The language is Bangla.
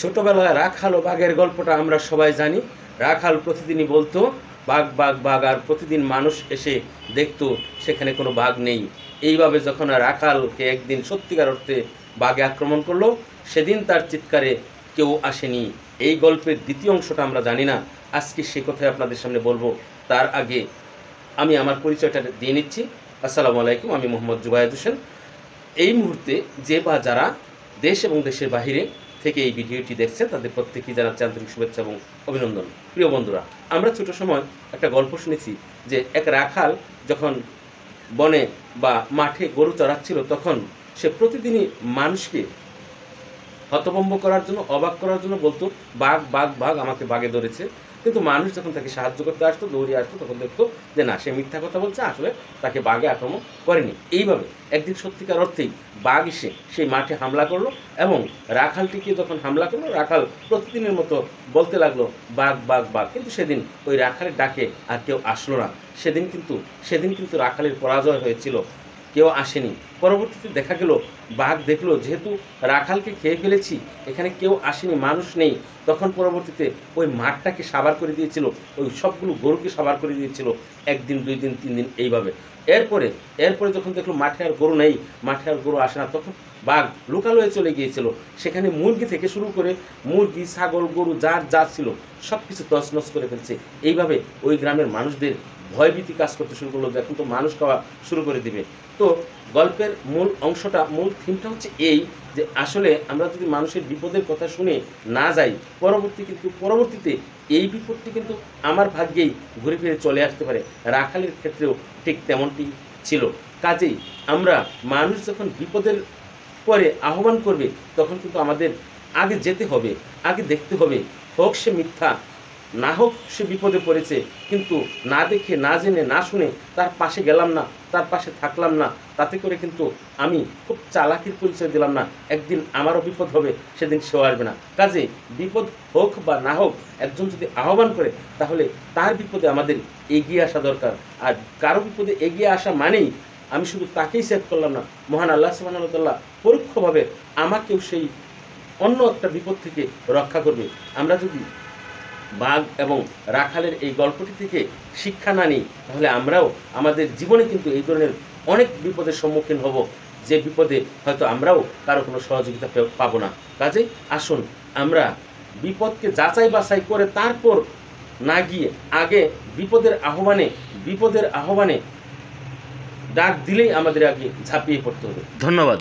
ছোটবেলায় রাখাল ও বাঘের গল্পটা আমরা সবাই জানি। রাখাল প্রতিদিনই বলতো বাঘ বাঘ বাঘ, আর প্রতিদিন মানুষ এসে দেখতো সেখানে কোনো বাঘ নেই। এইভাবে যখন রাখালকে একদিন সত্যিকার অর্থে বাঘে আক্রমণ করলো, সেদিন তার চিৎকারে কেউ আসেনি। এই গল্পের দ্বিতীয় অংশটা আমরা জানি না, আজকে সে কথাই আপনাদের সামনে বলবো। তার আগে আমি আমার পরিচয়টা দিয়ে নিচ্ছি। আসসালামু আলাইকুম, আমি মোহাম্মদ জুবায়েদ হোসেন। এই মুহূর্তে যে বা যারা দেশ এবং দেশের বাহিরে থেকে এই ভিডিওটি দেখছেন, তাদের প্রত্যেকেই জানাচ্ছি আন্তরিক শুভেচ্ছা এবং অভিনন্দন। প্রিয় বন্ধুরা, আমরা ছোট সময় একটা গল্প শুনেছি যে এক রাখাল যখন বনে বা মাঠে গরু চড়াচ্ছিল, তখন সে প্রতিদিনই মানুষকে হতভম্ব করার জন্য, অবাক করার জন্য বলতো বাঘ বাঘ বাঘ, আমাকে বাঘে ধরেছে। কিন্তু মানুষ যখন তাকে সাহায্য করতে আসতো, দৌড়িয়ে আসতো, তখন দেখতো যে না, সে মিথ্যা কথা বলছে, আসলে তাকে বাঘে আক্রমণ করেনি। এইভাবে একদিন সত্যিকার অর্থেই বাঘ এসে সেই মাঠে হামলা করলো এবং রাখালটিকে যখন হামলা করলো, রাখাল প্রতিদিনের মতো বলতে লাগলো বাঘ বাঘ বাঘ। কিন্তু সেদিন ওই রাখালের ডাকে আর কেউ আসলো না। সেদিন কিন্তু রাখালের পরাজয় হয়েছিল, কেউ আসেনি। পরবর্তীতে দেখা গেল বাঘ দেখলো যেহেতু রাখালকে খেয়ে ফেলেছি, এখানে কেউ আসেনি, মানুষ নেই, তখন পরবর্তীতে ওই মাঠটাকে সাবার করে দিয়েছিল, ওই সবগুলো গরুকে সাবার করে দিয়েছিল। একদিন, 2 দিন, 3 দিন এইভাবে। এরপরে যখন দেখলো মাঠে আর গরু নেই, মাঠে আর গরু আসে না, তখন বাঘ লোকালয়ে চলে গিয়েছিল। সেখানে মুরগি থেকে শুরু করে মুরগি, ছাগল, গরু যা ছিল সব কিছু তছনছ করে ফেলছে। এইভাবে ওই গ্রামের মানুষদের ভয়ভীতি কাজ করতে শুরু করলো, এখন তো মানুষ খাওয়া শুরু করে দিবে। তো গল্পের মূল অংশটা, মূল থিমটা হচ্ছে এই, যে আসলে আমরা যদি মানুষের বিপদের কথা শুনে না যাই, পরবর্তীতে এই বিপদটি কিন্তু আমার ভাগ্যেই ঘুরে ফিরে চলে আসতে পারে। রাখালের ক্ষেত্রেও ঠিক তেমনটি ছিল। কাজেই আমরা মানুষ যখন বিপদের পরে আহ্বান করবে, তখন কিন্তু আমাদের আগে যেতে হবে, আগে দেখতে হবে, হোক সে মিথ্যা, না হোক সে বিপদে পড়েছে, কিন্তু না দেখে, না জেনে, না শুনে তার পাশে গেলাম না, তার পাশে থাকলাম না, তাতে করে কিন্তু আমি খুব চালাকির পরিচয় দিলাম না। একদিন আমারও বিপদ হবে, সেদিন সেও আসবে না। কাজে বিপদ হোক বা না হোক, একজন যদি আহ্বান করে, তাহলে তার বিপদে আমাদের এগিয়ে আসা দরকার। আর কারো বিপদে এগিয়ে আসা মানেই আমি শুধু তাকেই সেভ করলাম না, মহান আল্লাহ সুবহানাহু ওয়া তাআলা পরোক্ষভাবে আমাকেও সেই অন্য একটা বিপদ থেকে রক্ষা করবে। আমরা যদি বাঘ এবং রাখালের এই গল্পটি থেকে শিক্ষা না নিই, তাহলে আমরাও আমাদের জীবনে কিন্তু এই ধরনের অনেক বিপদের সম্মুখীন হব, যে বিপদে হয়তো আমরাও কারো কোনো সহযোগিতা পাবো না। কাজেই আসুন আমরা বিপদকে যাচাই বাছাই করে তারপর না গিয়ে আগে বিপদের আহ্বানে ডাক দিলেই আমাদের আগে ঝাঁপিয়ে পড়তে হবে। ধন্যবাদ।